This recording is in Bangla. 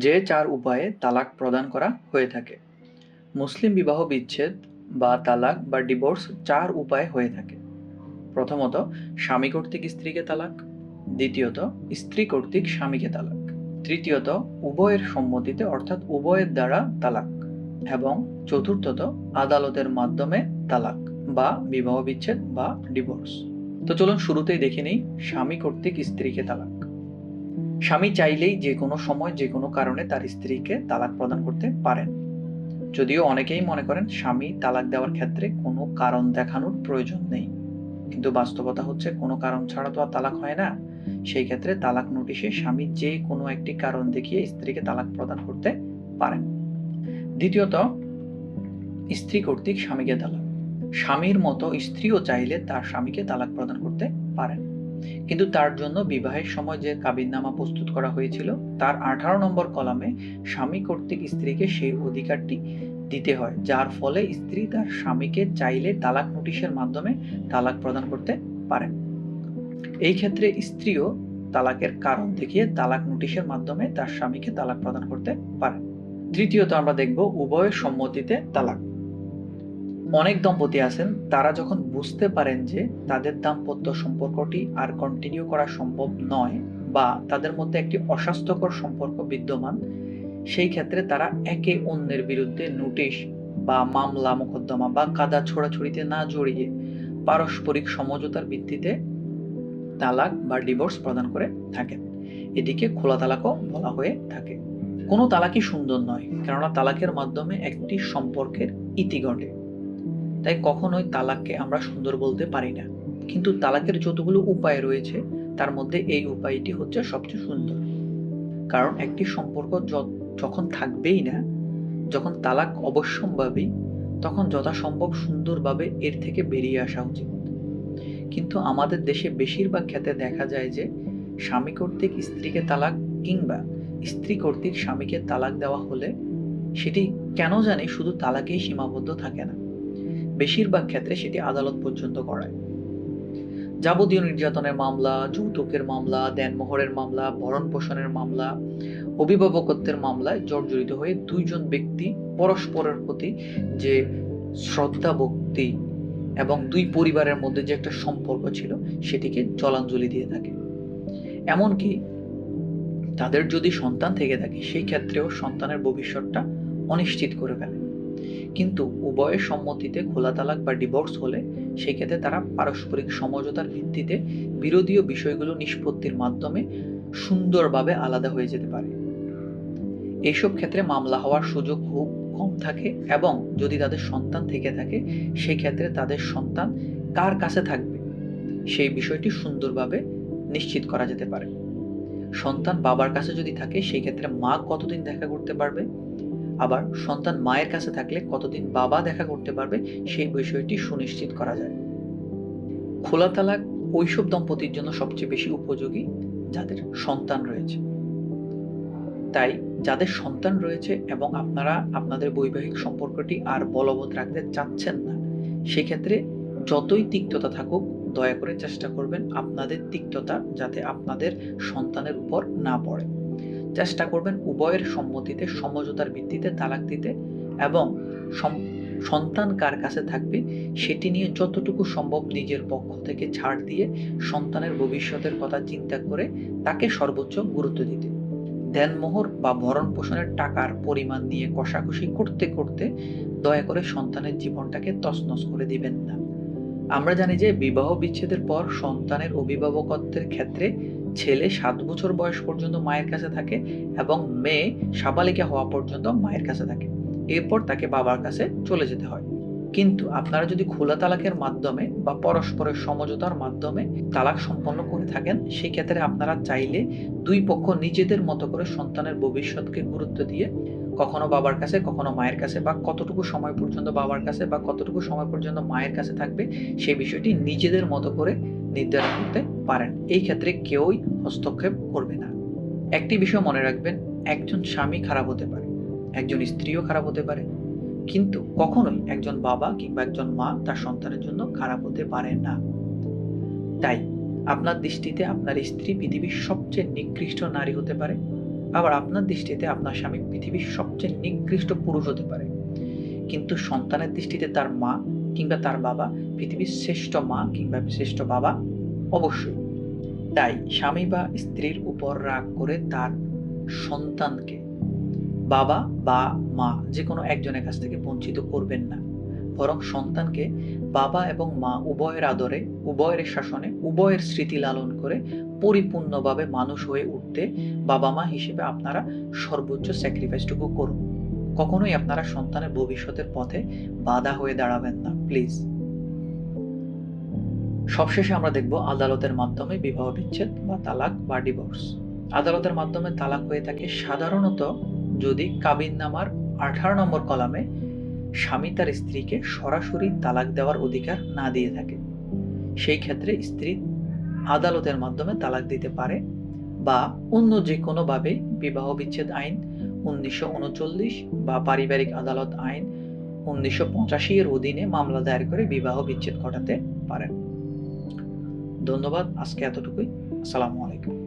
যে ৪ উপায়ে তালাক প্রদান করা হয়ে থাকে। মুসলিম বিবাহ বিচ্ছেদ বা তালাক বা ডিভোর্স ৪ উপায়ে হয়ে থাকে। প্রথমত, স্বামী কর্তৃক স্ত্রীকে তালাক। দ্বিতীয়ত, স্ত্রী কর্তৃক স্বামীকে তালাক। তৃতীয়ত, উভয়ের সম্মতিতে অর্থাৎ উভয়ের দ্বারা তালাক। এবং চতুর্থত, আদালতের মাধ্যমে তালাক বা বিবাহ বিচ্ছেদ বা ডিভোর্স। তো চলুন শুরুতেই দেখে নিই স্বামী কর্তৃক স্ত্রীকে তালাক। স্বামী চাইলেই যে কোনো সময় যে কোনো কারণে তার স্ত্রীকে তালাক প্রদান করতে পারেন। যদিও অনেকেই মনে করেন স্বামী তালাক দেওয়ার ক্ষেত্রে কোনো কারণ দেখানোর প্রয়োজন নেই, কিন্তু বাস্তবতা হচ্ছে কোনো কারণ ছাড়া তো আর তালাক হয় না। সেই ক্ষেত্রে তালাক নোটিশে স্বামী যে কোনো একটি কারণ দেখিয়ে স্ত্রীকে তালাক প্রদান করতে পারেন। দ্বিতীয়ত, স্ত্রী কর্তৃক স্বামীকে তালাক। স্বামীর মতো স্ত্রীও চাইলে তার স্বামীকে তালাক প্রদান করতে পারেন, কিন্তু তার জন্য বিবাহের সময় যে কাবিননামা প্রস্তুত করা হয়েছিল তার 18 নম্বর কলামে স্বামী কর্তৃক স্ত্রীকে সেই অধিকারটি দিতে হয়, যার ফলে স্ত্রী তার স্বামীকে চাইলে তালাক নোটিশের মাধ্যমে তালাক প্রদান করতে পারেন। এই ক্ষেত্রে স্ত্রীও তালাকের কারণ দেখিয়ে তালাক নোটিশের মাধ্যমে তার স্বামীকে তালাক প্রদান করতে পারেন। তৃতীয়ত আমরা দেখব উভয়ের সম্মতিতে তালাক। অনেক দম্পতি আছেন, তারা যখন বুঝতে পারেন যে তাদের দাম্পত্য সম্পর্কটি আর কন্টিনিউ করা সম্ভব নয় বা তাদের মধ্যে একটি অস্বাস্থ্যকর সম্পর্ক বিদ্যমান, সেই ক্ষেত্রে তারা একে অন্যের বিরুদ্ধে নোটিশ বা মামলা মোকদ্দমা বা কাদা ছোড়াছুড়িতে না জড়িয়ে পারস্পরিক সমঝোতার ভিত্তিতে তালাক বা ডিভোর্স প্রদান করে থাকেন। এটিকে খোলা তালাকও বলা হয়ে থাকে। কোনো তালাকই সুন্দর নয়, কেননা তালাকের মাধ্যমে একটি সম্পর্কের ইতি ঘটে। তাই কখনোই তালাককে আমরা সুন্দর বলতে পারি না, কিন্তু তালাকের যতগুলো উপায় রয়েছে তার মধ্যে এই উপায়টি হচ্ছে সবচেয়ে সুন্দর। কারণ একটি সম্পর্ক যখন থাকবেই না, যখন তালাক অবশ্যম্ভাবী, তখন যথাসম্ভব সুন্দরভাবে এর থেকে বেরিয়ে আসা উচিত। কিন্তু আমাদের দেশে বেশিরভাগ ক্ষেত্রে দেখা যায় যে স্বামী কর্তৃক স্ত্রীকে তালাক কিংবা স্ত্রী কর্তৃক স্বামীকে তালাক দেওয়া হলে সেটি কেন জানি শুধু তালাকেই সীমাবদ্ধ থাকে না, বেশিরভাগ ক্ষেত্রে সেটি আদালত পর্যন্ত গড়ায়। যাবতীয় নির্যাতনের মামলা, যৌতুকের মামলা, দেনমোহরের মামলা, ভরণ পোষণের মামলা, অভিভাবকত্বের মামলায় জর্জরিত হয়ে দুইজন ব্যক্তি পরস্পরের প্রতি যে শ্রদ্ধা ভক্তি এবং দুই পরিবারের মধ্যে যে একটা সম্পর্ক ছিল সেটিকে জলাঞ্জলি দিয়ে থাকে। এমনকি তাদের যদি সন্তান থেকে থাকে সেই ক্ষেত্রেও সন্তানের ভবিষ্যৎটা অনিশ্চিত করে ফেলে। কিন্তু উভয়ের সম্মতিতে খোলা তালাক বা ডিভোর্স হলে সেক্ষেত্রে তারা পারস্পরিক সমঝোতার ভিত্তিতে বিরোধীয় বিষয়গুলো নিষ্পত্তির মাধ্যমে সুন্দরভাবে আলাদা হয়ে যেতে পারে। এইসব ক্ষেত্রে মামলা হওয়ার সুযোগ খুব কম থাকে, এবং যদি তাদের সন্তান থেকে থাকে সেই ক্ষেত্রে তাদের সন্তান কার কাছে থাকবে সেই বিষয়টি সুন্দরভাবে নিশ্চিত করা যেতে পারে। সন্তান বাবার কাছে যদি থাকে সেই ক্ষেত্রে মা কতদিন দেখা করতে পারবে, আবার সন্তান মায়ের কাছে থাকলে কতদিন বাবা দেখা করতে পারবে সেই বিষয়টি সুনিশ্চিত করা যায়। খোলা তালাক ওইসব দম্পতির জন্য সবচেয়ে বেশি উপযোগী যাদের সন্তান রয়েছে। তাই যাদের সন্তান রয়েছে এবং আপনারা আপনাদের বৈবাহিক সম্পর্কটি আর বলবৎ রাখতে চাচ্ছেন না, সেক্ষেত্রে যতই তিক্ততা থাকুক দয়া করে চেষ্টা করবেন আপনাদের তিক্ততা যাতে আপনাদের সন্তানের উপর না পড়ে। চেষ্টা করবেন উভয়ের সম্মতিতে সমঝোতার ভিত্তিতে তালাক দিতে, এবং সন্তান কার কাছে থাকবে সেটি নিয়ে যতটুকু সম্ভব নিজের পক্ষ থেকে ছাড় দিয়ে সন্তানের ভবিষ্যতের কথা চিন্তা করে তাকে সর্বোচ্চ গুরুত্ব দিতে। দেনমোহর বা ভরণ পোষণের টাকার পরিমাণ নিয়ে কষাকষি করতে করতে দয়া করে সন্তানের জীবনটাকে তছনছ করে দিবেন না। আমরা জানি যে বিবাহ বিচ্ছেদের পর সন্তানের অভিভাবকত্বের ক্ষেত্রে ছেলে 7 বছর বয়স পর্যন্ত মায়ের কাছে থাকে এবং মেয়ে সাবালিকা হওয়া পর্যন্ত মায়ের কাছে থাকে, এরপর তাকে বাবার কাছে চলে যেতে হয়। কিন্তু আপনারা যদি খোলা তালাকের মাধ্যমে বা পরস্পরের সমঝোতার মাধ্যমে তালাক সম্পন্ন করে থাকেন, সেই ক্ষেত্রে আপনারা চাইলে দুই পক্ষ নিজেদের মতো করে সন্তানের ভবিষ্যৎকে গুরুত্ব দিয়ে কখনো বাবার কাছে কখনো মায়ের কাছে, বা কতটুকু সময় পর্যন্ত বাবার কাছে বা কতটুকু সময় পর্যন্ত মায়ের কাছে থাকবে সেই বিষয়টি নিজেদের মতো করে নির্ধারণ করতে পারেন। এই ক্ষেত্রে কেউই হস্তক্ষেপ করবে না। একটি বিষয় মনে রাখবেন, একজন স্বামী খারাপ হতে পারে, একজন স্ত্রীও খারাপ হতে পারে, কিন্তু কখনোই একজন বাবা কিংবা একজন মা তার সন্তানের জন্য খারাপ হতে পারে না। তাই আপনার দৃষ্টিতে আপনার স্ত্রী পৃথিবীর সবচেয়ে নিকৃষ্ট নারী হতে পারে, আবার আপনার দৃষ্টিতে আপনার স্বামী পৃথিবীর সবচেয়ে নিকৃষ্ট পুরুষ হতে পারে, কিন্তু সন্তানের দৃষ্টিতে তার মা কিংবা তার বাবা পৃথিবীর শ্রেষ্ঠ মা কিংবা শ্রেষ্ঠ বাবা অবশ্যই। তাই স্বামী বা স্ত্রীর উপর রাগ করে তার সন্তানকে বাবা বা মা যেকোনো একজনের কাছ থেকে বঞ্চিত করবেন না। বরং সন্তানকে বাবা এবং মা উভয়ের আদরে, উভয়ের শাসনে, উভয়ের স্মৃতি লালন করে পরিপূর্ণভাবে মানুষ হয়ে উঠতে বাবা-মা হিসেবে আপনারা সর্বোচ্চ স্যাক্রিফাইসটুকু করুন। কখনোই আপনারা সন্তানের ভবিষ্যতের পথে বাধা হয়ে দাঁড়াবেন না, প্লিজ। সবশেষে আমরা দেখব আদালতের মাধ্যমে বিবাহ বিচ্ছেদ বা তালাক বা ডিভোর্স। আদালতের মাধ্যমে তালাক হয়ে থাকে সাধারণত যদি কাবিননামার 18 নম্বর কলামে স্বামী তার স্ত্রীকে সরাসরি তালাক দেওয়ার অধিকার না দিয়ে থাকে। সেই ক্ষেত্রে স্ত্রী আদালতের মাধ্যমে তালাক দিতে পারে বা অন্য যে কোনোভাবে বিবাহ বিচ্ছেদ আইন 1939 বা পারিবারিক আদালত আইন 1985 এর অধীনে মামলা দায়ের করে বিবাহ বিচ্ছেদ ঘটাতে পারেন। ধন্যবাদ, আজকে এতটুকুই। আসসালামু আলাইকুম।